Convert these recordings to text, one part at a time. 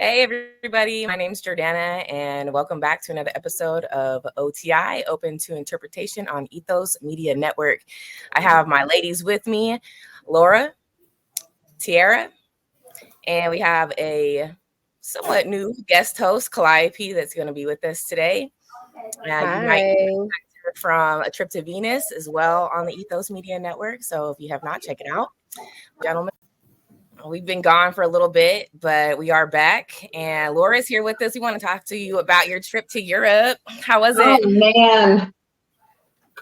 Hey, everybody. My name's Jordana, and welcome back to another episode of OTI, Open to Interpretation on Ethos Media Network. I have my ladies with me, Laura, Tiara, and we have a somewhat new guest host, Calliope, that's going to be with us today. You might Hi. hear from A Trip to Venus as well on the Ethos Media Network. So if you have not, check it out. Gentlemen, we've been gone for a little bit, but we are back. And Laura's here with us. We want to talk to you about your trip to Europe. How was Oh it? man,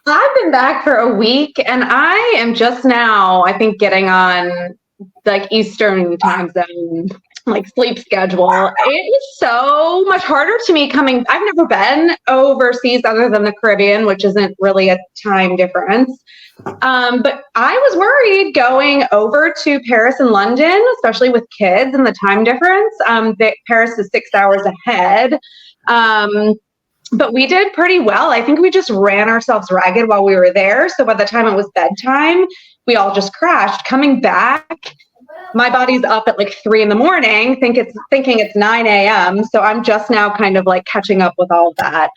I've been back for a week and I am just now, I think, getting on like Eastern time zone, like sleep schedule. It was so much harder to me coming. I've never been overseas other than the Caribbean, which isn't really a time difference. But I was worried going over to Paris and London, especially with kids and the time difference. Paris is 6 hours ahead. But we did pretty well. I think we just ran ourselves ragged while we were there. So by the time it was bedtime, we all just crashed. Coming back, my body's up at like 3 a.m, thinking it's 9 a.m. So I'm just now kind of like catching up with all that.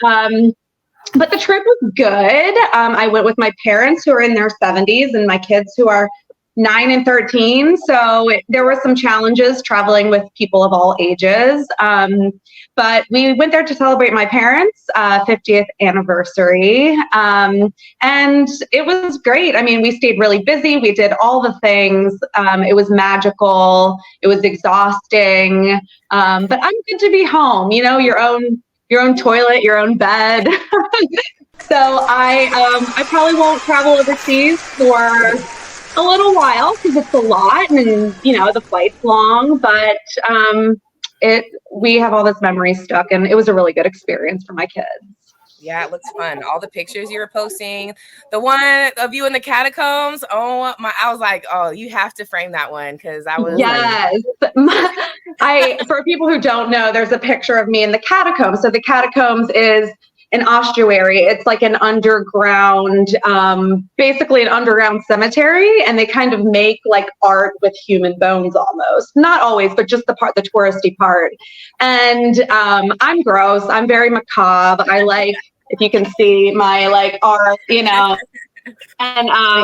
But the trip was good. I went with my parents who are in their 70s and my kids who are 9 and 13. So there were some challenges traveling with people of all ages. But we went there to celebrate my parents' 50th anniversary. And it was great. I mean, we stayed really busy. We did all the things. It was magical. It was exhausting. But I'm good to be home, your own toilet, your own bed. So I probably won't travel overseas for a little while because it's a lot and the flight's long, but we have all this memory stuck and it was a really good experience for my kids. Yeah, it looks fun. All the pictures you were posting, the one of you in the catacombs. Oh my! I was like, oh, you have to frame that one because I was yes. For people who don't know, there's a picture of me in the catacombs. So the catacombs is an ossuary. It's like an underground, basically an underground cemetery, and they kind of make like art with human bones almost. Not always, but just the touristy part. And I'm gross. I'm very macabre. I like, if you can see my like art, And I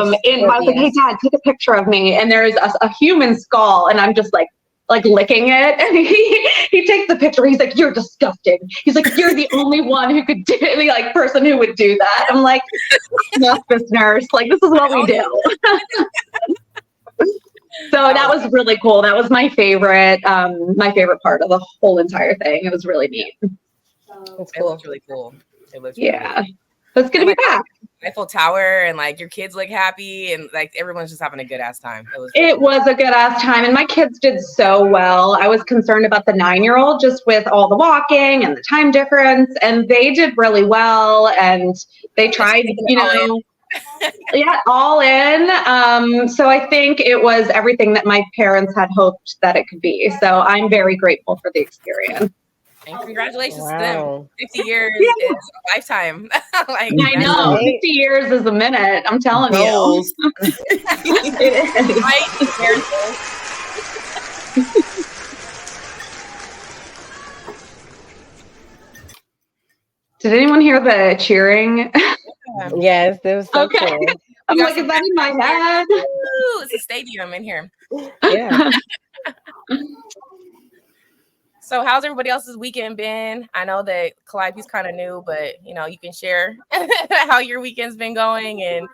was like, hey Dad, take a picture of me. And there's a human skull, and I'm just like licking it, and he takes the picture. He's like, you're disgusting. He's like, you're the only one who could do the like person who would do that. I'm like, hospice nurse, like this is what we do. So that was really cool. That was my favorite part of the whole entire thing. It was really neat. It's cool. It was really cool. It was yeah. So it's good to be back. Eiffel Tower, and like your kids look happy, and like everyone's just having a good ass time. It was a good ass time, and my kids did so well. I was concerned about the 9-year-old just with all the walking and the time difference, and they did really well. And they tried, all in. So I think it was everything that my parents had hoped that it could be. So I'm very grateful for the experience. And congratulations to them. 50 years is a lifetime. I know. 50 years is a minute. I'm telling you. It is. Right? Did anyone hear the cheering? Yes, it was so cool. I'm like, is that in my head? Ooh, it's a stadium in here. Yeah. So how's everybody else's weekend been? I know that Calliope's kind of new, but you can share how your weekend's been going. And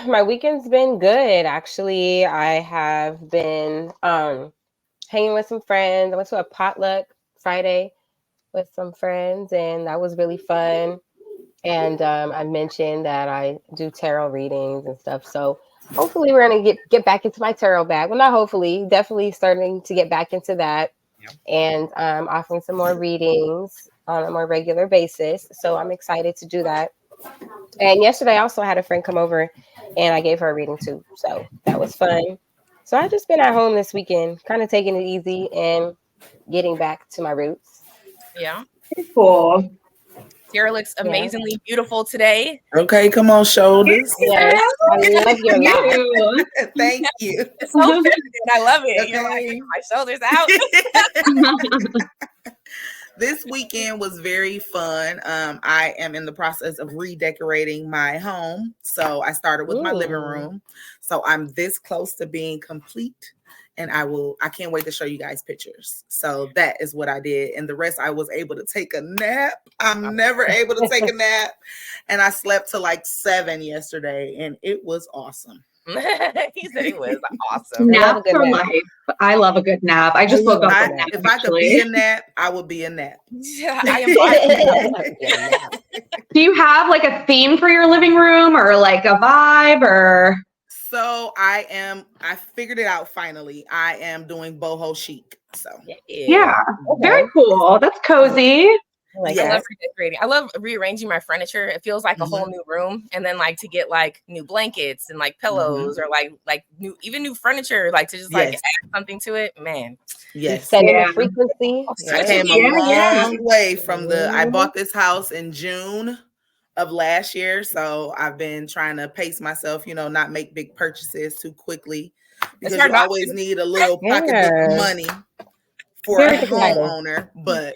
my weekend's been good actually. I have been hanging with some friends. I went to a potluck Friday with some friends, and that was really fun. And I mentioned that I do tarot readings and stuff, so hopefully we're gonna get back into my tarot bag. Well, not hopefully, definitely starting to get back into that. And offering some more readings on a more regular basis. So I'm excited to do that. And yesterday I also had a friend come over and I gave her a reading too. So that was fun. So I've just been at home this weekend, kind of taking it easy and getting back to my roots. Yeah. Cool. Tara looks amazingly beautiful today. Okay, come on, shoulders. Yes, I love your laugh. You. Thank you. It's so feminine. I love it. Okay. You're like, my shoulders out. This weekend was very fun. I am in the process of redecorating my home. So I started with my living room. So I'm this close to being complete. And I can't wait to show you guys pictures. So that is what I did. And the rest, I was able to take a nap. I'm never able to take a nap. And I slept till like 7 yesterday. And it was awesome. He said it was awesome. Nap for life. I love a good nap. I just woke up. If I could be a nap, I would be a nap. I am. Do you have like a theme for your living room or like a vibe or? So I figured it out finally. I am doing boho chic. So yeah. Very cool. That's cozy. I love redecorating. I love rearranging my furniture. It feels like a whole new room. And then like to get like new blankets and like pillows or like new furniture, like to just like add something to it. Man. Yes. Setting a frequency. I came a long way from I bought this house in June of last year. So I've been trying to pace myself, not make big purchases too quickly because you always need a little pocketbook money for a homeowner. But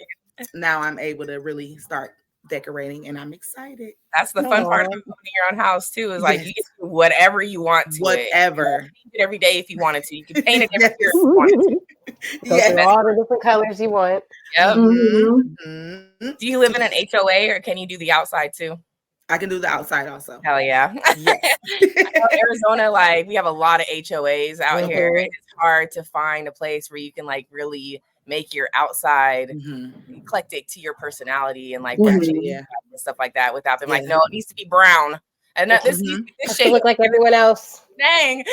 now I'm able to really start decorating and I'm excited. That's the fun part of owning your own house too, is like you can do whatever you want to whatever. It every day if you wanted to. You can paint it every year if you wanted to. Go through all the different colors you want. Yep. Do you live in an HOA or can you do the outside too? I can do the outside also. Hell yeah. Yes. I know Arizona, like we have a lot of HOAs out here. It's hard to find a place where you can like really make your outside eclectic to your personality and like and stuff like that without them like, no, it needs to be brown. And this shade look like everyone else. Dang.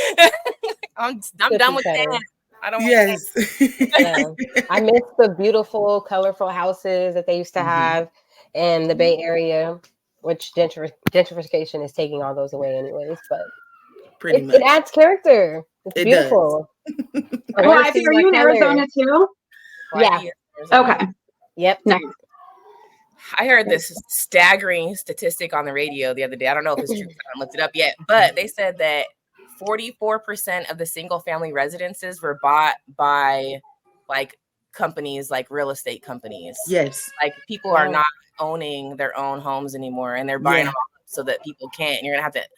I'm done with that. I don't I miss the beautiful, colorful houses that they used to have in the Bay Area, which gentrification is taking all those away anyways, but it adds character. It's beautiful. Are you in Arizona too? Yeah. Okay. Yep. Nice. I heard this staggering statistic on the radio the other day. I don't know if it's true. I haven't looked it up yet, but they said that 44% of the single family residences were bought by like companies, like real estate companies. Yes. Like people are not owning their own homes anymore and they're buying them so that people can't. And you're going to have to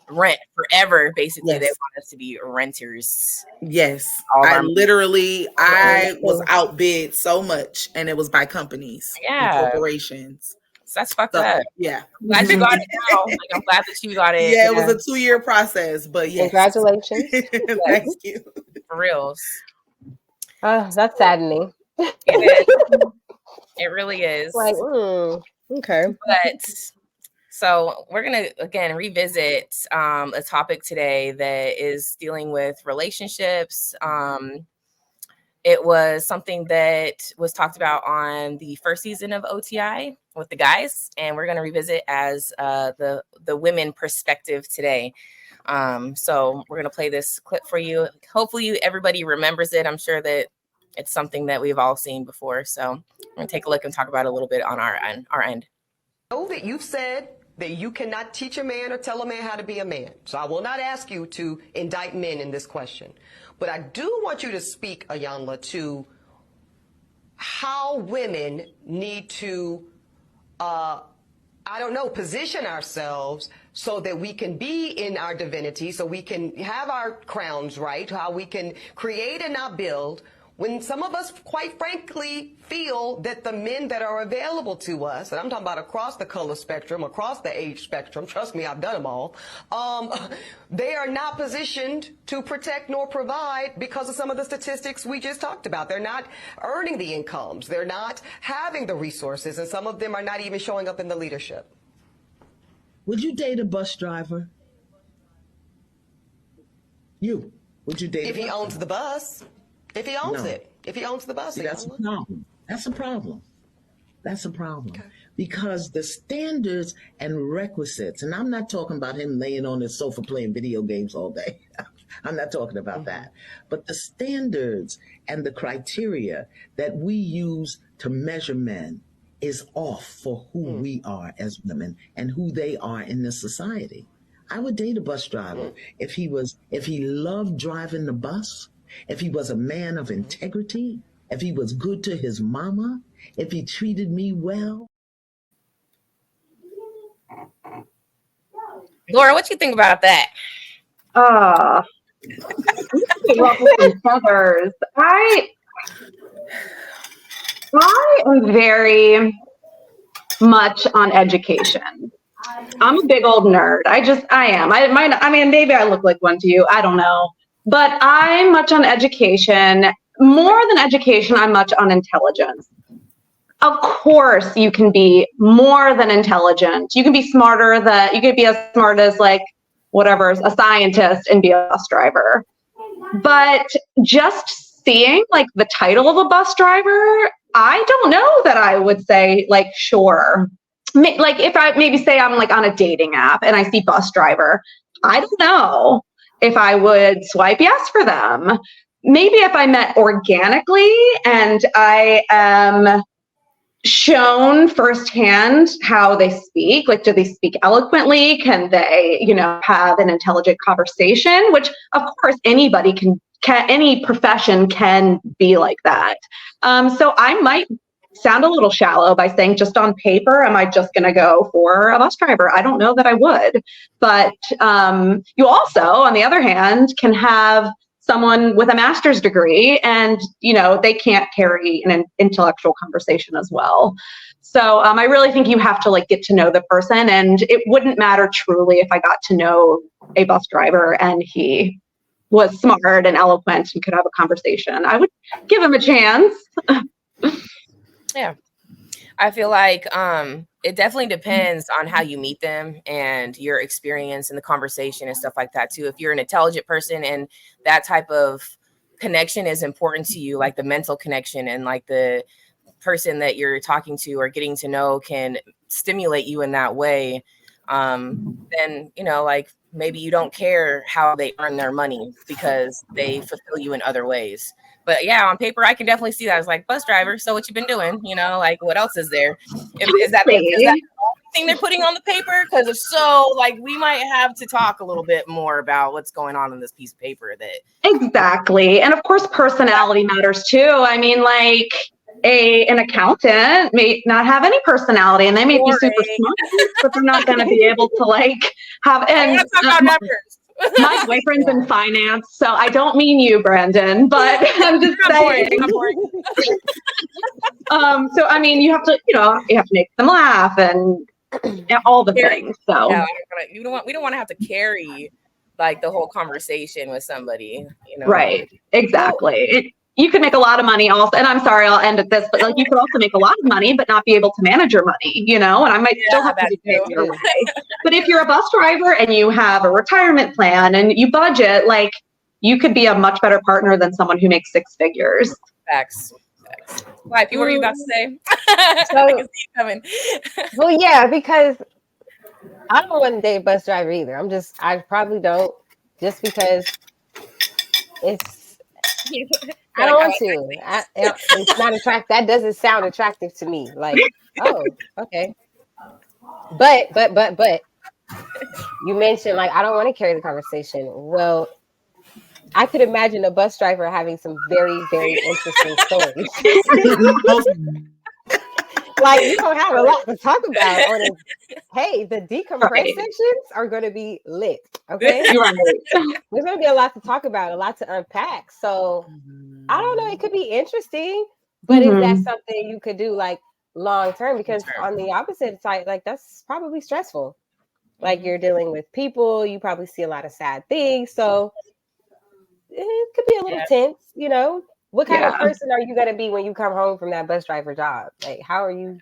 rent forever. Basically, they want us to be renters. Yes. I was outbid so much and it was by companies and corporations. So that's fucked up. Yeah. I'm glad you got it now. Like, I'm glad that you got it. Yeah, it was a 2-year process, but yes. Congratulations. Thank you. For reals. Oh, that's saddening. It is. It really is. Like, okay. But so we're going to, again, revisit a topic today that is dealing with relationships. It was something that was talked about on the first season of OTI with the guys, and we're going to revisit as the women perspective today. So we're going to play this clip for you. Hopefully everybody remembers it. I'm sure that it's something that we've all seen before. So we're going to take a look and talk about it a little bit on our end. Know that you've said that you cannot teach a man or tell a man how to be a man. So I will not ask you to indict men in this question. But I do want you to speak, Ayanla, to how women need to, position ourselves so that we can be in our divinity, so we can have our crowns right, how we can create and not build, when some of us, quite frankly, feel that the men that are available to us, and I'm talking about across the color spectrum, across the age spectrum, trust me, I've done them all, they are not positioned to protect nor provide because of some of the statistics we just talked about. They're not earning the incomes. They're not having the resources, and some of them are not even showing up in the leadership. Would you date a bus driver? Would you date if he owns the bus? If he owns it. If he owns the bus. See, that's a problem. That's a problem. Okay. Because the standards and requisites, and I'm not talking about him laying on his sofa playing video games all day. I'm not talking about that. But the standards and the criteria that we use to measure men is off for who we are as women and who they are in this society. I would date a bus driver if he loved driving the bus, if he was a man of integrity, if he was good to his mama, if he treated me well. Laura, what you think about that? Ruffle some feathers. I am very much on education. I'm a big old nerd. I am. I mean, maybe I look like one to you. I don't know. But I'm much on education. More than education, I'm much on intelligence. Of course, you can be more than intelligent. You can be smarter you could be as smart as like whatever, a scientist and be a bus driver. But just seeing like the title of a bus driver, I don't know that I would say like, sure. Like if I maybe say I'm like on a dating app and I see bus driver, I don't know if I would swipe yes for them. Maybe if I met organically and I am shown firsthand how they speak, like do they speak eloquently, can they have an intelligent conversation, which of course anybody can any profession can be like that. So I might sound a little shallow by saying just on paper am I just going to go for a bus driver? I don't know that I would, but you also on the other hand can have someone with a master's degree and they can't carry an intellectual conversation as well. So I really think you have to like get to know the person, and it wouldn't matter truly if I got to know a bus driver and he was smart and eloquent and could have a conversation. I would give him a chance. Yeah. I feel like it definitely depends on how you meet them and your experience in the conversation and stuff like that too. If you're an intelligent person and that type of connection is important to you, like the mental connection and like the person that you're talking to or getting to know can stimulate you in that way, then like maybe you don't care how they earn their money because they fulfill you in other ways. But yeah, on paper, I can definitely see that. I was like, bus driver, so what you been doing? Like what else is there? Is that the only thing they're putting on the paper? Because if so, like we might have to talk a little bit more about what's going on in this piece of paper. Exactly. And of course, personality matters too. I mean, like an accountant may not have any personality and they may be super smart, but they're not going to be able to like have, and talk about numbers. My boyfriend's in finance, so I don't mean you, Brandon, but I'm just saying. So I mean, you have to make them laugh and all the things. So yeah, we don't want to have to carry like the whole conversation with somebody, Right? Exactly. You could make a lot of money also, and I'm sorry, I'll end at this, but like you could also make a lot of money, but not be able to manage your money, and I might still have to be paying your way. But if you're a bus driver and you have a retirement plan and you budget, like you could be a much better partner than someone who makes six figures. Facts. Why? What were you about to say? So, I can see you coming. Well, yeah, because I don't want to date a bus driver either. I probably don't, just because it's. I don't want to. It's not attractive. That doesn't sound attractive to me. Like, oh, okay. But you mentioned like I don't want to carry the conversation. Well, I could imagine a bus driver having some very, very interesting stories. Like you don't have a lot to talk about. Hey, the decompress sessions are going to be lit. Okay, there's going to be a lot to talk about, a lot to unpack. So I don't know. It could be interesting, but is that something you could do like long term? Because on the opposite side, like that's probably stressful. Like you're dealing with people, you probably see a lot of sad things. So it could be a little tense, What kind of person are you going to be when you come home from that bus driver job? Like, how are you?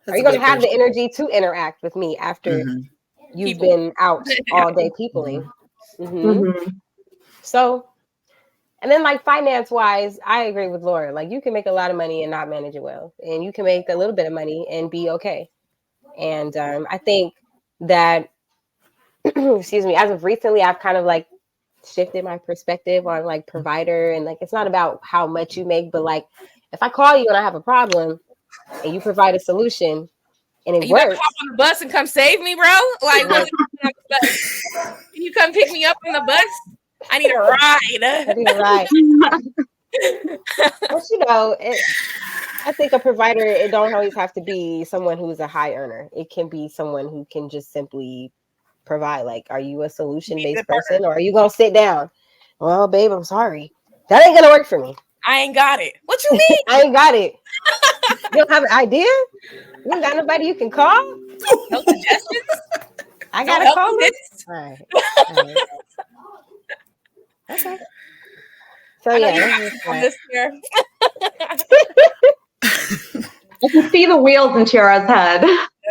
Are you going to have the energy to interact with me after you've been out all day peopling? So, and then like finance wise, I agree with Laura. Like you can make a lot of money and not manage it well, and you can make a little bit of money and be okay. And I think that, excuse me, as of recently, I've kind of like shifted my perspective on like provider, and like it's not about how much you make, but like if I call you and I have a problem, and you provide a solution and it You better works. hop on the bus and come save me, bro. Like, what on the bus? Can you come pick me up on the bus? I need a ride. I need a ride. But you know, I think a provider, it don't always have to be someone who's a high earner. It can be someone who can just simply provide. Like, are you a solution-based person or are you gonna sit down? Well, babe, I'm sorry. That ain't gonna work for me. I ain't got it. What you mean? I ain't got it. You don't have an idea? You ain't got nobody you can call? No suggestions? I gotta help call me them? All right. Okay. So I know yeah, you got this here. I can see the wheels in Tiara's head.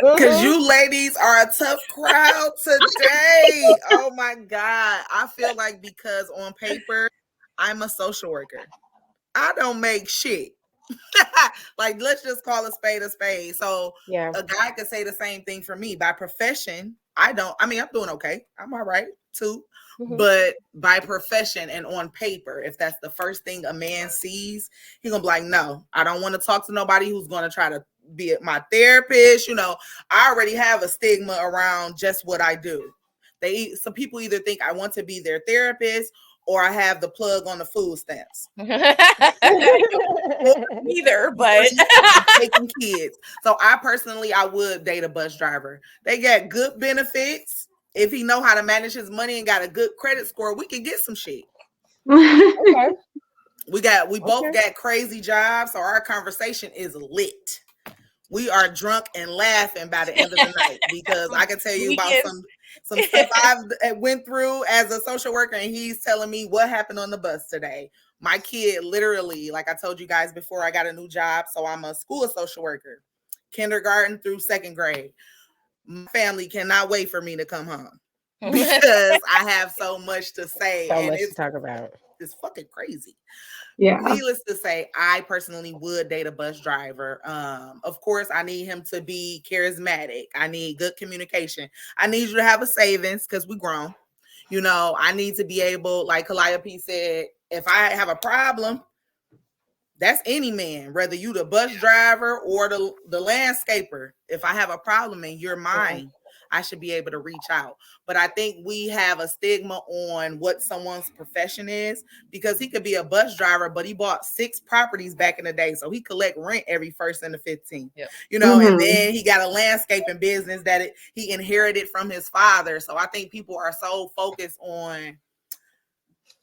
Because you ladies are a tough crowd today. Oh my God. I feel like because on paper, I'm a social worker. I don't make shit. Like, let's just call a spade a spade. So yeah. a guy could say the same thing for me. By profession, I'm doing okay. I'm all right too. Mhm. But by profession and on paper, if that's the first thing a man sees, he's gonna be like, no, I don't want to talk to nobody who's gonna try to be my therapist. You know, I already have a stigma around just what I do. Some people either think I want to be their therapist or I have the plug on the food stamps. Neither, but taking kids. So I would date a bus driver. They got good benefits. If he know how to manage his money and got a good credit score, we can get some shit. Okay. We both got crazy jobs, so our conversation is lit. We are drunk and laughing by the end of the night because I can tell you about some stuff I've went through as a social worker, and he's telling me what happened on the bus today. My kid literally, like I told you guys before, I got a new job, so I'm a school social worker, kindergarten through second grade. My family cannot wait for me to come home because I have so much to say. So much to talk about. It's fucking crazy. Yeah. Needless to say, I personally would date a bus driver. Of course, I need him to be charismatic. I need good communication. I need you to have a savings because we grown. You know, I need to be able, like Calliope said, if I have a problem, that's any man, whether you the bus driver or the landscaper. If I have a problem and you're mine, I should be able to reach out. But I think we have a stigma on what someone's profession is, because he could be a bus driver, but he bought 6 properties back in the day. So he collect rent every 1st and the 15th, you know, and then he got a landscaping business that he inherited from his father. So I think people are so focused on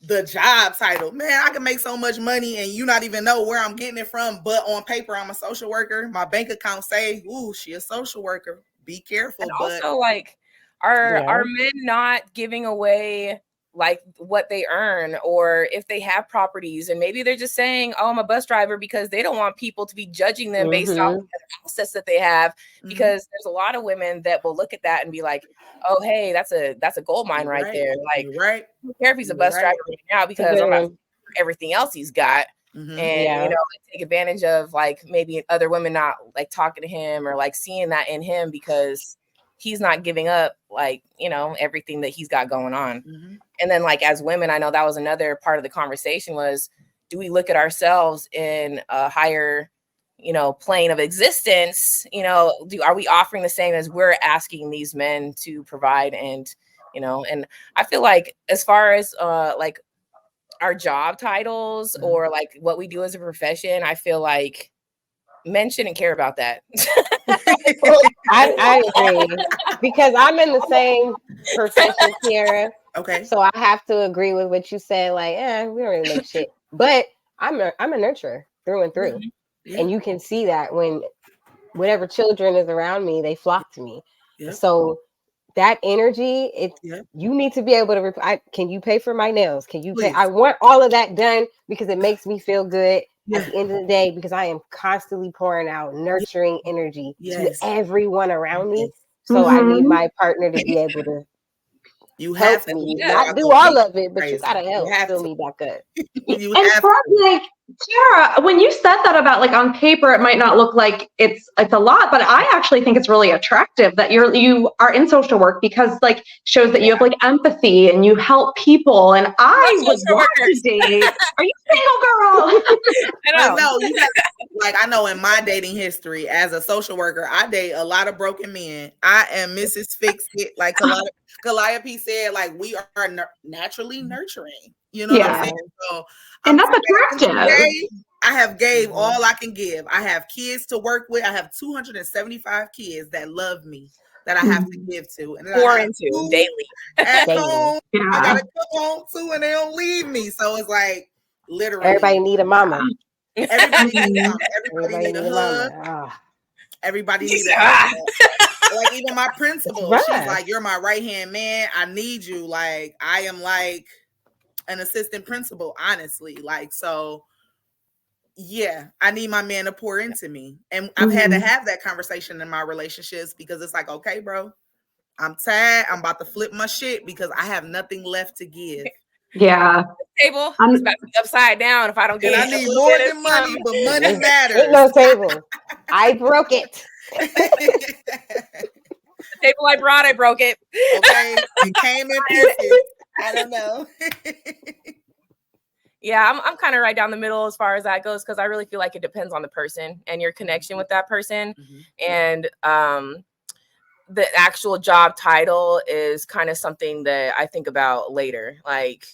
the job title. Man, I can make so much money and you not even know where I'm getting it from. But on paper, I'm a social worker. My bank account say, ooh, she a social worker. Be careful. And but also, like, are men not giving away like what they earn, or if they have properties, and maybe they're just saying, oh, I'm a bus driver, because they don't want people to be judging them based off of the assets that they have, because there's a lot of women that will look at that and be like, oh, hey, that's a gold mine right there. Like, I don't care if he's a bus driver right now, because I'm not everything else he's got. And you know, like, take advantage of like maybe other women not like talking to him or like seeing that in him, because he's not giving up, like, you know, everything that he's got going on. And then, like, as women, I know that was another part of the conversation was, do we look at ourselves in a higher, you know, plane of existence? You know, are we offering the same as we're asking these men to provide? And, you know, and I feel like as far as like our job titles or like what we do as a profession, I feel like men shouldn't care about that. I agree, because I'm in the same profession, Kiara. Okay. So I have to agree with what you said. Like, we don't really make shit, but I'm a nurturer through and through, and you can see that when whatever children is around me, they flock to me. So that energy, you need to be able to. Can you pay for my nails? Can you pay? I want all of that done because it makes me feel good. At the end of the day, because I am constantly pouring out nurturing energy to everyone around me. So I need my partner to be able to help me, not do all of it, but you gotta help fill me back up. And like, Tiara, when you said that about like on paper, it might not look like it's a lot, but I actually think it's really attractive that you are in social work, because like shows that you have like empathy and you help people. And I would want to date. Are you single, girl? I know. No, you got like I know in my dating history as a social worker, I date a lot of broken men. I am Mrs. Fix It, like Calliope said, like we are naturally nurturing. You know what I'm Yeah. saying? So And I'm that's attractive. I have gave all I can give. I have kids to work with. I have 275 kids that love me that I have to give to, and then Pour I have into two daily. at Daily. home. I Yeah. gotta come home too, and they don't leave me. So it's like literally Everybody need a mama. everybody need a Mhm. mama. Everybody need a hug. Ah, Everybody need Ah. like even my it's principal. She's rough. like, "You're my right hand man. I need you." Like I am like an assistant principal, honestly. Like so. Yeah, I need my man to pour into me. And I've had to Mhm. have that conversation in my relationships because it's like, okay, bro, I'm tired. I'm about to flip my shit because I have nothing left to give. Yeah. Table I'm- is about to be upside down if I don't And get I a need little more bit of than money, something. but money Ain't matters. no table. I broke it. The table I brought, I broke it. Okay, it came in pieces. I don't know. Yeah, I'm kind of right down the middle as far as that goes because I really feel like it depends on the person and your connection with that person. And the actual job title is kind of something that I think about later. Like,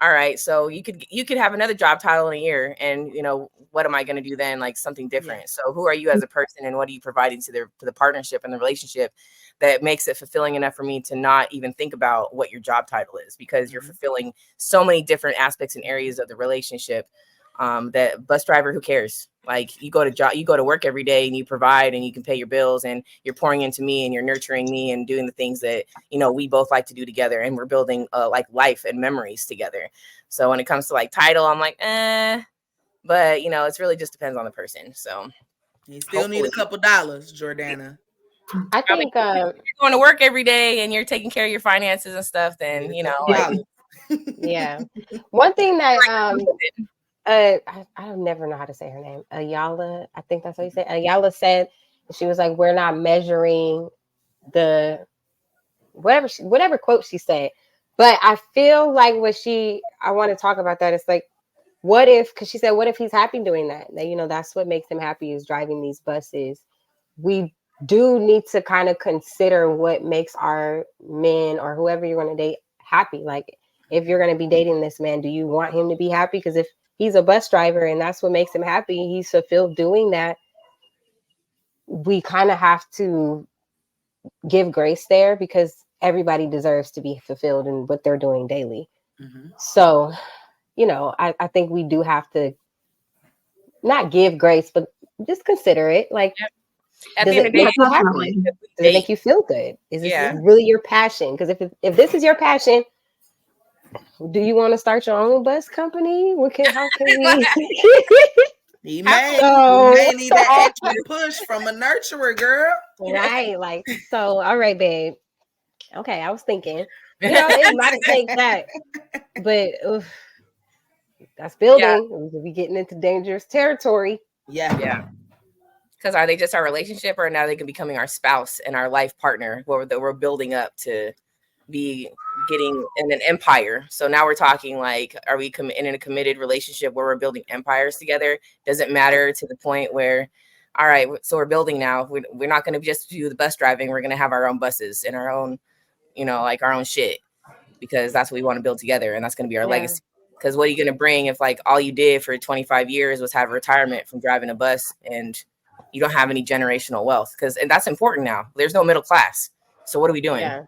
all right, so you could have another job title in a year, and what am I going to do then? Like something different. Yeah. So who are you as a person, and what are you providing to the partnership and the relationship that makes it fulfilling enough for me to not even think about what your job title is, because you're fulfilling so many different aspects and areas of the relationship. That bus driver, who cares? Like you go to work every day and you provide and you can pay your bills and you're pouring into me and you're nurturing me and doing the things that we both like to do together, and we're building like life and memories together. So when it comes to like title, I'm like, but it's really just depends on the person. So You still need a couple dollars, Jordana. I think if you're going to work every day and you're taking care of your finances and stuff, then like yeah. One thing that I don't never know how to say her name. Ayala, I think that's what you said. Ayala said, she was like, we're not measuring the whatever quote she said. But I feel like I want to talk about that. It's like, what if, because she said, what if he's happy doing that? That, that's what makes him happy, is driving these buses. We do need to kind of consider what makes our men or whoever you're going to date happy. Like, if you're going to be dating this man, do you want him to be happy? Because if he's a bus driver and that's what makes him happy, he's fulfilled doing that, we kind of have to give grace there, because everybody deserves to be fulfilled in what they're doing daily. So, I think we do have to not give grace, but just consider it. Like, at the end of the day, does it make you feel good? Is this Yeah. really your passion? Because if this is your passion, do you want to start your own bus company? How can we? He may need that extra push from a nurturer, girl. Right. Like, so, all right, babe. Okay, I was thinking, it might take that, but that's building. We'll be getting into dangerous territory. Yeah. Because are they just our relationship, or now they can becoming our spouse and our life partner, that we're building up to be getting in an empire? So now we're talking like, are we in a committed relationship where we're building empires together? Does it matter to the point where, all right, so we're building now. We're not going to just do the bus driving. We're going to have our own buses and our own, like our own shit, because that's what we want to build together, and that's going to be our legacy. Because what are you going to bring if like all you did for 25 years was have retirement from driving a bus, and you don't have any generational wealth? And that's important now. There's no middle class. So what are we doing? Yeah.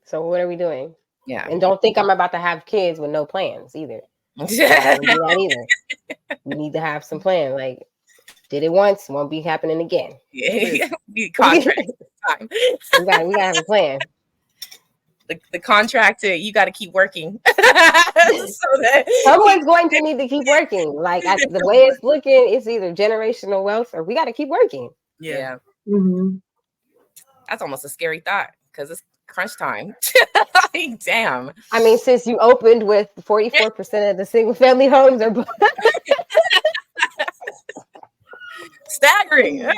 So what are we doing? Yeah. And don't think I'm about to have kids with no plans either. Don't do that either. We need to have some plan. Like, did it once, won't be happening again. Yeah. Contract time. we gotta have a plan. The contract, you got to keep working. So that someone's going to need to keep working. Like, the way it's looking, it's either generational wealth or we got to keep working. Yeah. Mm-hmm. That's almost a scary thought, because it's crunch time. Like, damn. I mean, since you opened with 44% of the single family homes are staggering. And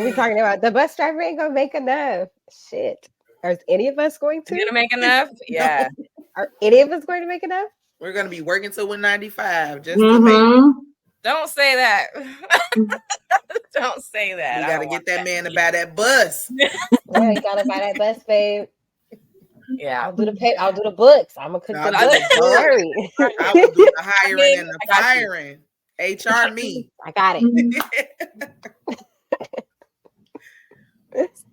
we're talking about the bus driver ain't gonna make enough. Shit. Are any of us going to? You're gonna make enough? Yeah. Are any of us going to make enough? We're gonna be working till we're 95. Just to make Don't say that. Don't say that. You got to get that man to buy that bus. Yeah, you gotta buy that bus, babe. Yeah. I'll do the books. I'm gonna cook the books. Don't worry. I will do the hiring and the firing. HR me. I got it.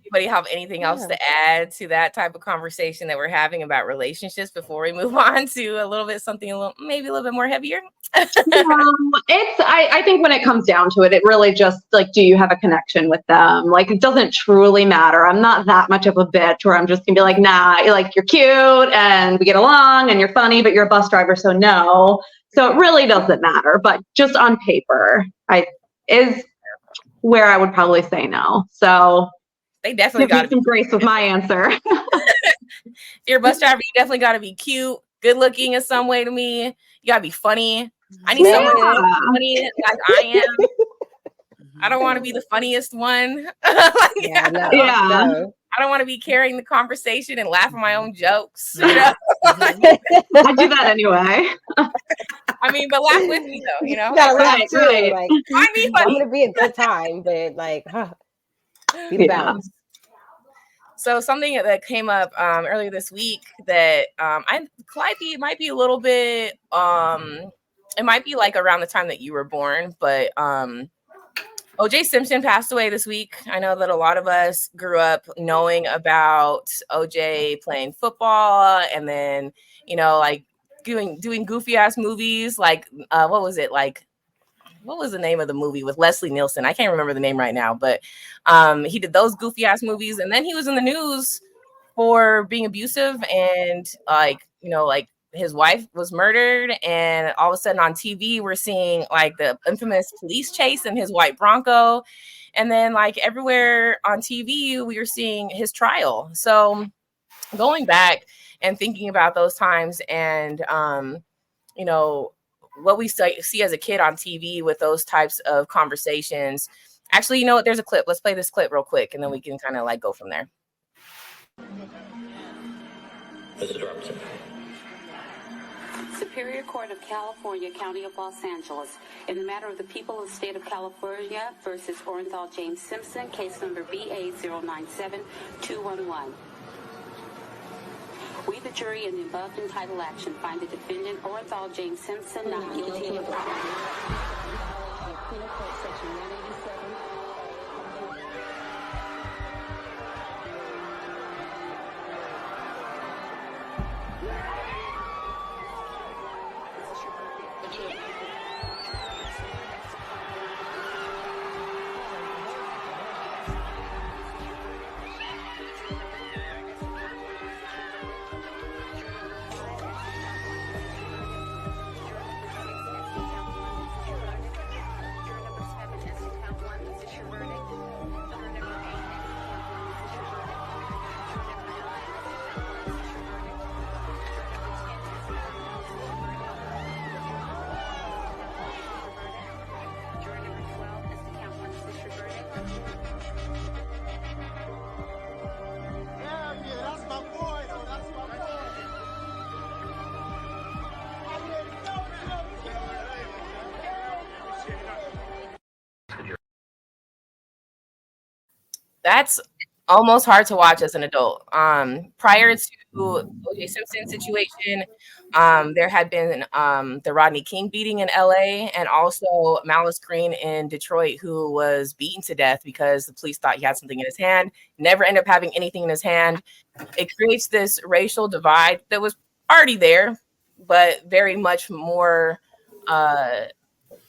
Anybody have anything else to add to that type of conversation that we're having about relationships before we move on to a little bit something maybe a little bit more heavier? I think when it comes down to it, it really just like, do you have a connection with them? Like, it doesn't truly matter. I'm not that much of a bitch where I'm just gonna be like, nah, like you're cute and we get along and you're funny, but you're a bus driver, so no. So it really doesn't matter. But just on paper, is where I would probably say no. So they definitely got some grace with my answer. If you're a bus driver, you definitely got to be cute, good looking in some way to me. You got to be funny. I need someone who's funny like I am. I don't want to be the funniest one. I don't want to be carrying the conversation and laughing my own jokes. You know? I do that anyway. I mean, but laugh with me though, you know? You gotta laugh too. Right. Like, I want to be a good time, but like, be the balance. So something that came up earlier this week that it might be a little bit, it might be like around the time that you were born, but OJ Simpson passed away this week. I know that a lot of us grew up knowing about OJ playing football and then, you know, like doing goofy ass movies. Like, what was it? Like, what was the name of the movie with Leslie Nielsen? I can't remember the name right now, but he did those goofy ass movies. And then he was in the news for being abusive and like, you know, like his wife was murdered. And all of a sudden on TV, we're seeing like the infamous police chase in his white Bronco. And then like everywhere on TV, we were seeing his trial. So going back and thinking about those times and, you know, what we see as a kid on TV with those types of conversations. Actually, you know what? There's a clip. Let's play this clip real quick, and then we can kind of like go from there. Mrs. Robinson. Superior Court of California, County of Los Angeles, in the matter of the people of the state of California versus Orenthal James Simpson, case number BA097211. We, the jury, in the above entitled action, find the defendant, Orenthal James Simpson, not guilty of the crime. Penal Code Section 187. That's almost hard to watch as an adult. Prior to OJ Simpson situation, there had been the Rodney King beating in LA and also Malice Green in Detroit, who was beaten to death because the police thought he had something in his hand, never ended up having anything in his hand. It creates this racial divide that was already there, but very much more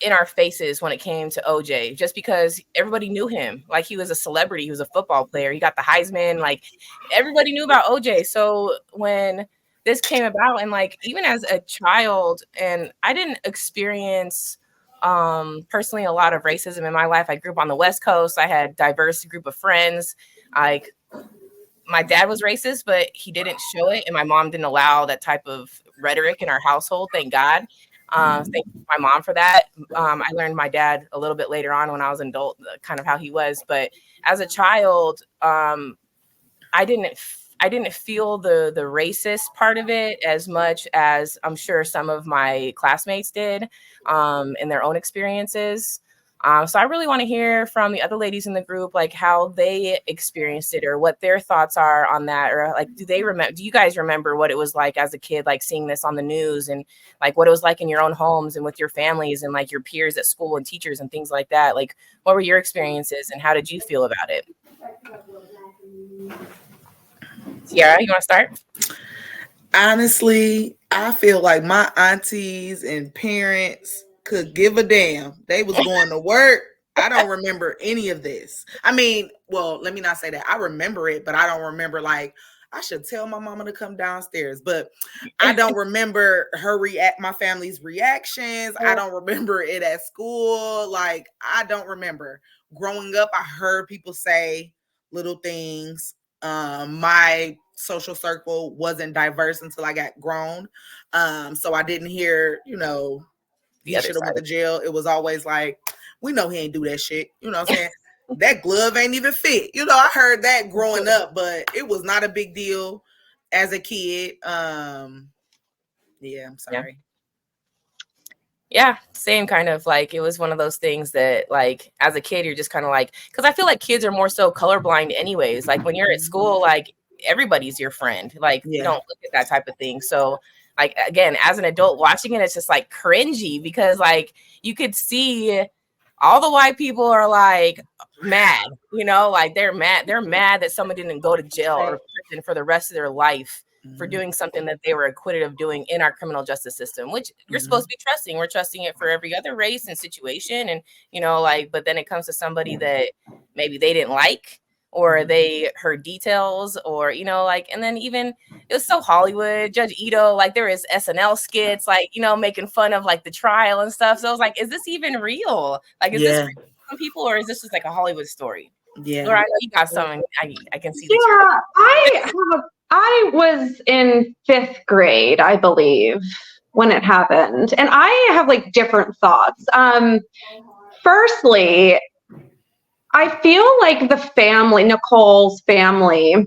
in our faces when it came to OJ, just because everybody knew him. Like, he was a celebrity. He was a football player. He got the Heisman. Like, everybody knew about OJ. So when this came about, and like, even as a child, and I didn't experience personally a lot of racism in my life. I grew up on the West Coast. I had a diverse group of friends. Like, my dad was racist, but he didn't show it. And my mom didn't allow that type of rhetoric in our household. Thank God. Thank my mom for that. I learned my dad a little bit later on when I was an adult, kind of how he was. But as a child, I I didn't feel the racist part of it as much as I'm sure some of my classmates did in their own experiences. So I really want to hear from the other ladies in the group, like how they experienced it or what their thoughts are on that, or like, do you guys remember what it was like as a kid, like seeing this on the news, and like what it was like in your own homes and with your families and like your peers at school and teachers and things like that? Like, what were your experiences and how did you feel about it? Tiara, you want to start? Honestly, I feel like my aunties and parents could give a damn. They was going to work. I don't remember any of this. I mean, well, let me not say that. I remember it, but I don't remember like I should tell my mama to come downstairs. But I don't remember my family's reactions. I don't remember it at school. Like, I don't remember. Growing up, I heard people say little things. My social circle wasn't diverse until I got grown. So I didn't hear, he should have went to jail. It was always like, we know he ain't do that shit. You know what I'm saying? That glove ain't even fit. I heard that growing up, but it was not a big deal as a kid. Yeah, I'm sorry. Yeah, same kind of like, it was one of those things that like as a kid, you're just kind of like, because I feel like kids are more so colorblind anyways. Like when you're at school, like everybody's your friend. Like you don't look at that type of thing. So like, again, as an adult watching it, it's just like cringy because like you could see all the white people are like mad, like they're mad that someone didn't go to jail or prison for the rest of their life for doing something that they were acquitted of doing in our criminal justice system, which you're supposed to be trusting. We're trusting it for every other race and situation. And, but then it comes to somebody that maybe they didn't like, or they heard details, or, and then even it was so Hollywood. Judge Ito, like there is SNL skits, like, making fun of like the trial and stuff. So I was like, is this even real? Like, is this real for some people, or is this just like a Hollywood story? Yeah. Or I know you got something. I can see that. Yeah, I was in 5th grade, I believe, when it happened. And I have like different thoughts. Firstly, I feel like Nicole's family,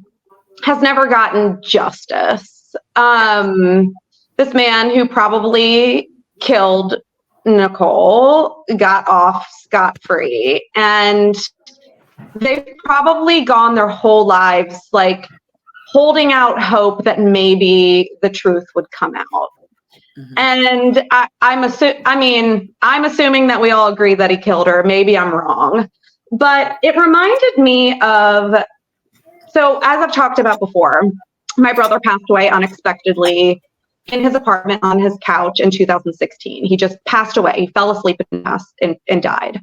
has never gotten justice. This man who probably killed Nicole got off scot-free. And they've probably gone their whole lives like holding out hope that maybe the truth would come out. And I'm assuming that we all agree that he killed her. Maybe I'm wrong, but it reminded me of, so as I've talked about before, my brother passed away unexpectedly in his apartment on his couch in 2016. He just passed away. He fell asleep and died.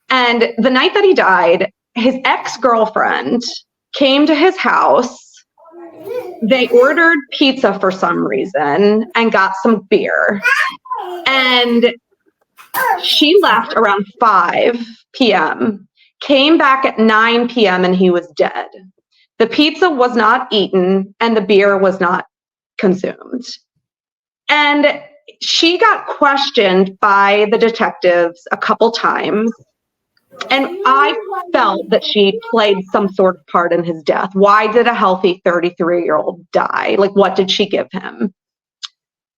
And the night that he died, his ex-girlfriend came to his house. They ordered pizza for some reason and got some beer. And she left around 5 p.m., came back at 9 p.m., and he was dead. The pizza was not eaten and the beer was not consumed. And she got questioned by the detectives a couple times. And I felt that she played some sort of part in his death. Why did a healthy 33-year-old die? Like, what did she give him?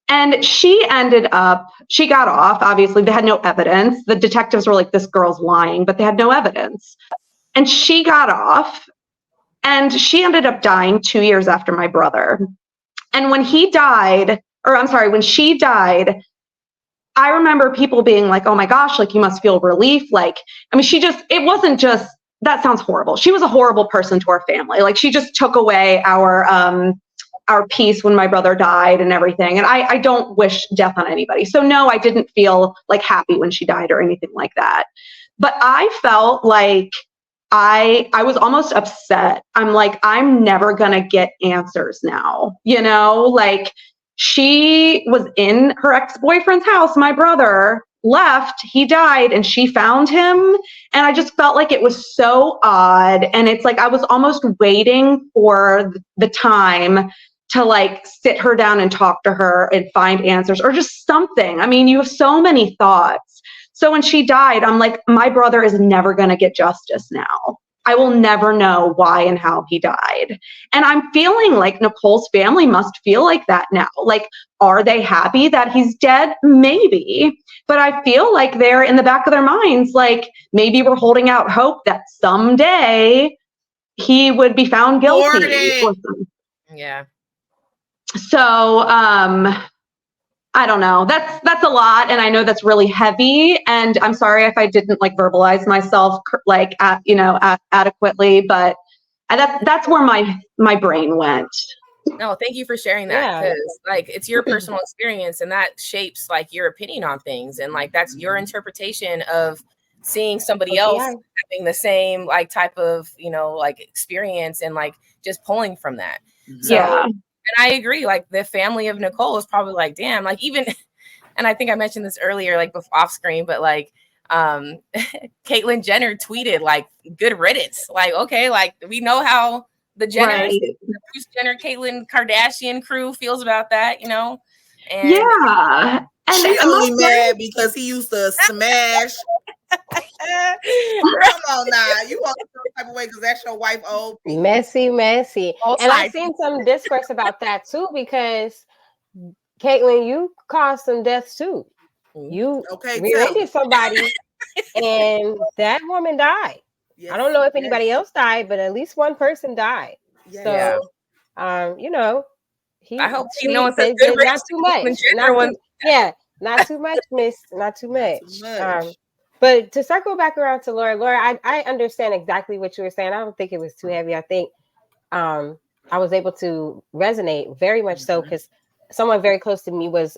And she got off. Obviously, they had no evidence. The detectives were like, this girl's lying, but they had no evidence. And she got off, and she ended up dying 2 years after my brother. And when she died, I remember people being like, oh my gosh, like you must feel relief. Like, I mean, it wasn't just, that sounds horrible. She was a horrible person to our family. Like she just took away our peace when my brother died and everything. And I don't wish death on anybody. So no, I didn't feel like happy when she died or anything like that. But I felt like I was almost upset. I'm like, I'm never going to get answers now, like, she was in her ex-boyfriend's house. My brother left, he died, and she found him. And I just felt like it was so odd. And it's like, I was almost waiting for the time to like sit her down and talk to her and find answers or just something. I mean, you have so many thoughts. So when she died, I'm like, my brother is never going to get justice now. I will never know why and how he died. And I'm feeling like Nicole's family must feel like that now. Like, are they happy that he's dead? Maybe. But I feel like they're in the back of their minds, like, maybe we're holding out hope that someday he would be found guilty. Yeah. So, I don't know. That's a lot, and I know that's really heavy. And I'm sorry if I didn't like verbalize myself like adequately, but that's where my brain went. No, thank you for sharing that, because like it's your personal experience, and that shapes like your opinion on things, and like that's your interpretation of seeing somebody else having the same like type of like experience, and like just pulling from that. So. And I agree, like the family of Nicole is probably like, damn, like even, and I think I mentioned this earlier, like off screen, but like Caitlyn Jenner tweeted like, good riddance. Like, okay, like we know how the Jenners, the Bruce Jenner, Caitlyn Kardashian crew feels about that, And yeah. And she only mad because he used to smash. Come on now, you want some type of way because that's your wife old. Messy. And I seen some discourse about that too, because Caitlyn, you caused some deaths too. You rear-ended somebody, and that woman died. I don't know if anybody else died, but at least one person died. So, he. I hope she said not too much. Not too much, miss. Not too much. But to circle back around to Laura, I understand exactly what you were saying. I don't think it was too heavy. I think I was able to resonate very much so, because someone very close to me was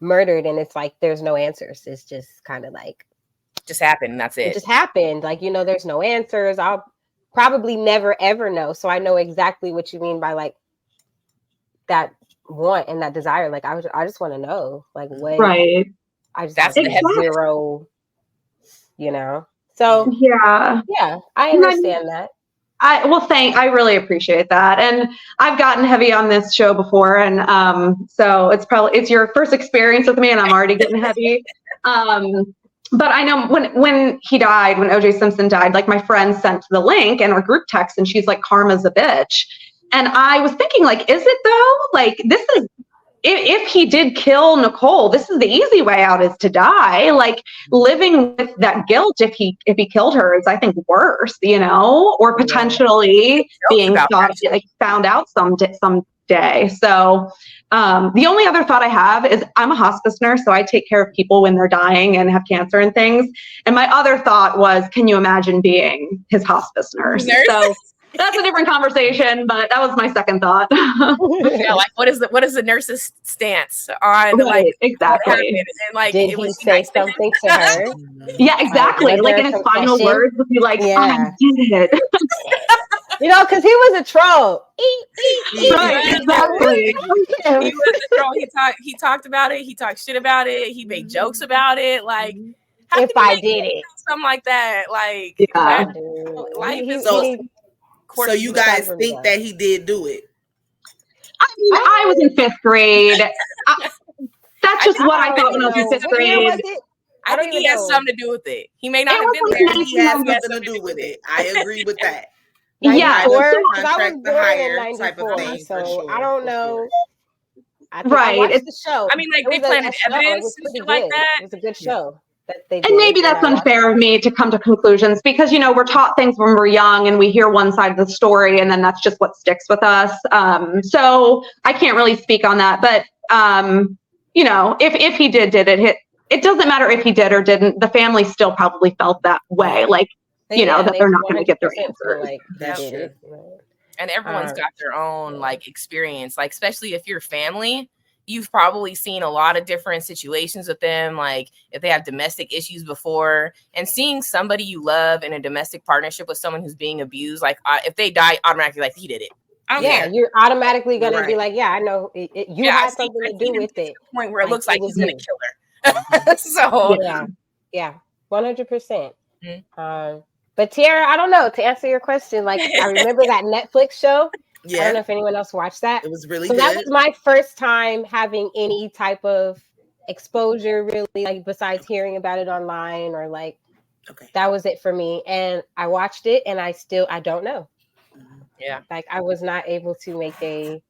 murdered, and it's like there's no answers. It's just kind of like just happened. That's it. It just happened. Like, there's no answers. I'll probably never ever know. So I know exactly what you mean by like that want and that desire. Like I just want to know, like what. Right. I just that's the zero. So yeah, I understand that. I really appreciate that. And I've gotten heavy on this show before. And so it's your first experience with me, and I'm already getting heavy. But I know when he died, when OJ Simpson died, like my friend sent the link in our group text, and she's like, karma's a bitch. And I was thinking, like, is it though? Like, this is, if he did kill Nicole, this is the easy way out, is to die. Like, living with that guilt if he killed her is, I think, worse, or potentially being found out someday. So the only other thought I have is I'm a hospice nurse, so I take care of people when they're dying and have cancer and things. And my other thought was, can you imagine being his hospice nurse? So that's a different conversation, but that was my second thought. Yeah, like what is the nurse's stance on right, exactly? And like, did he say something to her? Yeah, exactly. Like in his final words, would be like, "I did." Because he was a troll. Right, exactly. He was a troll. He talked about it. He talked shit about it. He made jokes about it. Like, if I did it, something like that. Like, life is so you guys think that he did do it? I mean, I was in 5th grade. That's just what I thought when I was in 5th grade. I think he has something to do with it. He may not have been there. He has something to do with it. I agree with that. Yeah, because I was born in '94, so I don't know. I watched the show. I mean, like they planted evidence and shit like that. It was a good show. And maybe that's unfair of me to come to conclusions, because we're taught things when we're young and we hear one side of the story, and then that's just what sticks with us. So I can't really speak on that, but if he did it, it doesn't matter if he did or didn't. The family still probably felt that way, like that they're not going to get their answer. Like, that's true. And everyone's got their own like experience, like especially if you're family. You've probably seen a lot of different situations with them, like if they have domestic issues before, and seeing somebody you love in a domestic partnership with someone who's being abused, like if they die, automatically like he did it. I don't care. You're automatically gonna be like, I know you had something to do with it. Point where it looks like he's gonna kill her. So 100%. But Tiara, I don't know, to answer your question, like I remember that Netflix show. I don't know if anyone else watched that. It was really good. That was my first time having any type of exposure, really, like besides hearing about it online or like Okay. That was it for me. And I watched it and I don't know. Yeah. Like I was not able to make a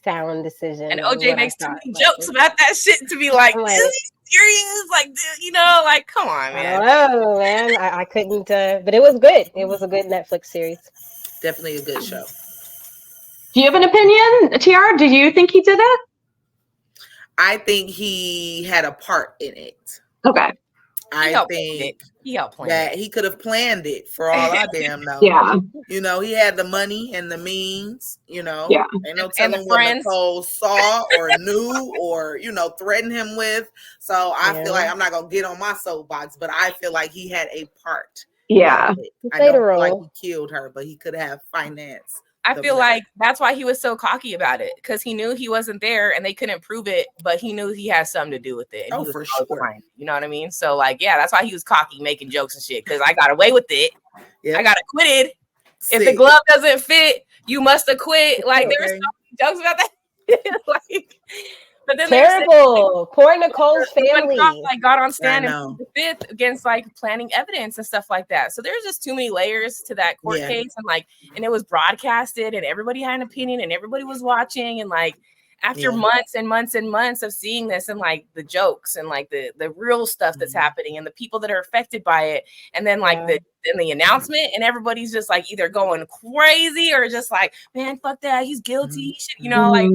sound decision And on OJ what I makes too thought. many jokes about that shit to be like, I'm is like, he serious? Like, you know, like, come on, I man. don't know, man. I couldn't, but it was good. It was a good Netflix series. Definitely a good show. Do you have an opinion, TR? Do you think he did it? I think he had a part in it. Okay. I think he helped plan that it. he could have planned it for all I damn know. Yeah. You know, he had the money and the means, you know. Yeah. Ain't no And the telling what friends. Nicole saw or knew or, you know, threatened him with. So I feel like I'm not going to get on my soapbox, but I feel like he had a part. Yeah. I don't feel like he killed her, but he could have financed. I feel like that's why he was so cocky about it, because he knew he wasn't there and they couldn't prove it, but he knew he had something to do with it. And he was for sure. You know what I mean? So, like, yeah, that's why he was cocky, making jokes and shit, because I got away with it. I got acquitted. If the glove doesn't fit, you must acquit. Like, there were so many jokes about that. Like, but then terrible. Poor Nicole's family. Like got on stand and the fifth against like planning evidence and stuff like that. So there's just too many layers to that court case, and it was broadcasted, and everybody had an opinion, and everybody was watching, and like after months and months and months of seeing this, and like the jokes and like the real stuff that's happening, and the people that are affected by it, and then like the announcement, and everybody's just like either going crazy or just like, man, fuck that, he's guilty, he should, you know, like.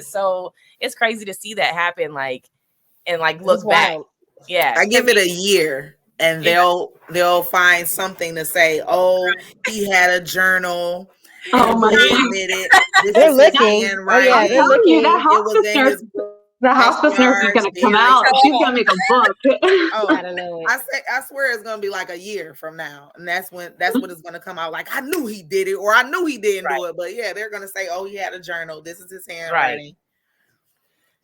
So it's crazy to see that happen, like, and like look back. Yeah, I give it a year, and they'll find something to say. Oh, he had a journal. Oh my God! They're looking. Oh yeah, they're looking. The hospice nurse is going to come out. She's going to make a book. I don't know. I swear it's going to be like a year from now, and that's what it's going to come out. Like, I knew he did it, or I knew he didn't do it. But yeah, they're going to say, "Oh, he had a journal. This is his handwriting." Right.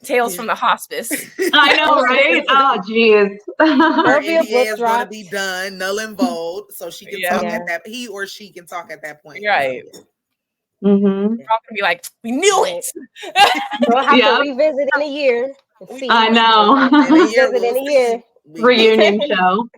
Tales from the hospice. I know, right? Oh, geez. Her NDA is going to be done, null and void, so she can talk at that. He or she can talk at that point. Right. Mm-hmm. We're all gonna be like, we knew it. We'll have to revisit in a year and see. I know. Revisit in a year. Reunion show.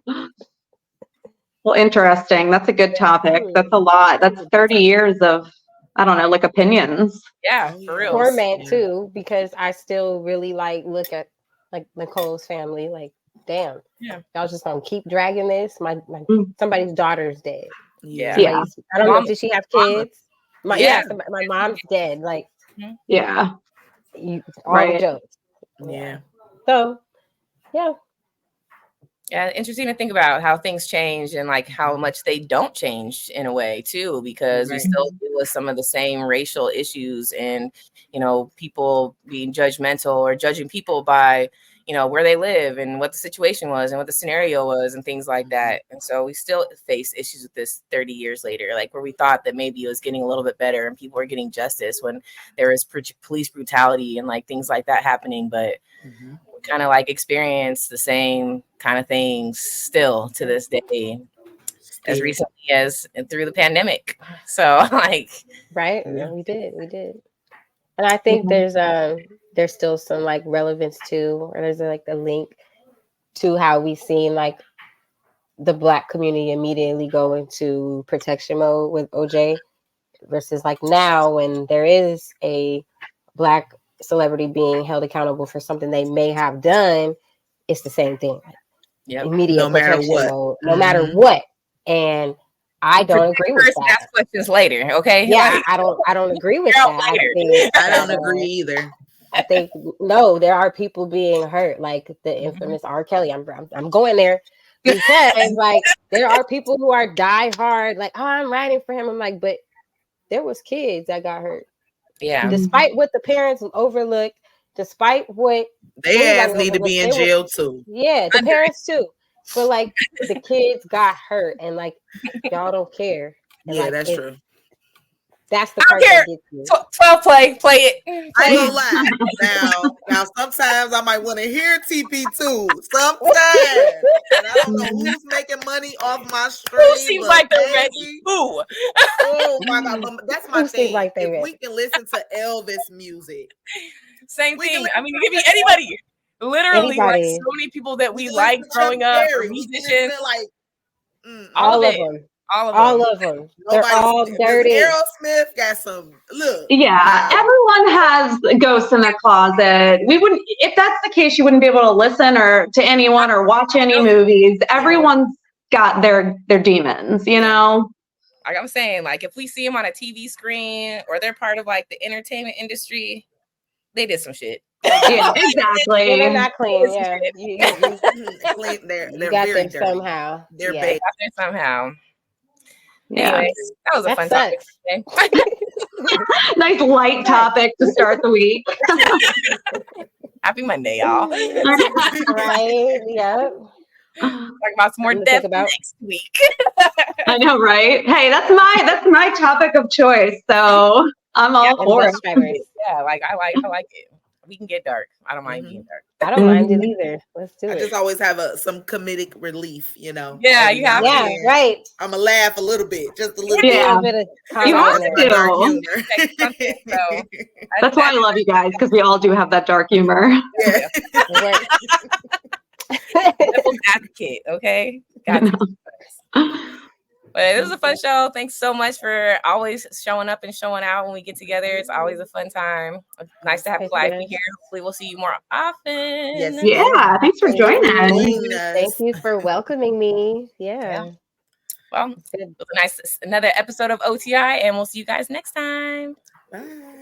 Well, interesting. That's a good topic. That's a lot. That's 30 years of, I don't know, like opinions. Yeah, for real. Torment too, because I still really like look at like Nicole's family. Like, damn, y'all just gonna keep dragging this. My somebody's daughter's dead. Yeah. I don't know. Did she have kids? My mom's dead. Like, all the jokes. Yeah. So, yeah. Yeah, interesting to think about how things change and like how much they don't change in a way too, because we still deal with some of the same racial issues and, you know, people being judgmental or judging people by, you know, where they live and what the situation was and what the scenario was and things like that. And so we still face issues with this 30 years later, like where we thought that maybe it was getting a little bit better and people were getting justice when there was police brutality and like things like that happening. But kind of like experience the same kind of things still to this day, as recently as through the pandemic. So like, we did, and I think there's still some like relevance to, or there's like a link to how we seen like the Black community immediately go into protection mode with OJ versus like now when there is a Black celebrity being held accountable for something they may have done, it's the same thing. Immediate no matter what. mode, no matter what. And I don't agree with that. Ask questions later, okay? Yeah, I don't agree with that. I don't agree either. I think no, there are people being hurt, like the infamous R. Kelly. I'm going there because like there are people who are diehard, like, oh, I'm writing for him. I'm like, but there was kids that got hurt. Yeah. Despite what the parents overlooked, despite what they ass need to be in jail too. Yeah, the parents too. But like the kids got hurt and like y'all don't care. And, yeah, like, that's true. That's the part that gets you. 12 play it. I ain't gonna lie. Now sometimes I might want to hear TP2. Sometimes. And I don't know who's making money off my stream. Who seems like they're ready? Who? Oh my God. That's my thing. Like if we can listen to Elvis music. Same thing. I mean, it could be anybody. Literally, like so many people that we like growing up, musicians. Like All of it. them. All of All them. of them. They're all Look, dirty. Aerosmith got some look. Yeah, everyone has ghosts in their closet. We wouldn't, if that's the case, you wouldn't be able to listen or to anyone or watch any movies. Everyone's got their demons, you know. Like I'm saying, like if we see them on a TV screen or they're part of like the entertainment industry, they did some shit. Yeah, exactly. Yeah, they're not clean. Yeah, They're got very them dirty. somehow. They're yeah. big. Got there somehow. Yeah. Anyways, that was a That fun sucks. topic. Nice light topic to start the week. Happy Monday, y'all. Right? Yep. Talk about some more Something to think depth about. next week. I know, right? Hey, that's my topic of choice. So I'm all And for bus it. drivers. Yeah, like I like it. We can get dark. I don't mind being dark. I don't mind it either. Let's do I it. just always have some comedic relief, you know. Yeah, every you now have and Yeah, then. right. I'm gonna laugh a little bit, just a little Yeah. A bit of You comedy have in to. there. dark humor. So That's why I love you guys, because we all do have that dark humor. Yeah. Right. Devil's advocate, okay? Got to. But it was a fun show. Thanks so much for always showing up and showing out when we get together. It's always a fun time. Nice to have Clyde here. Hopefully we'll see you more often. Yes. Yeah, thanks for joining us. Thank you for welcoming me. Yeah. Well, it was a nice another episode of OTI, and we'll see you guys next time. Bye.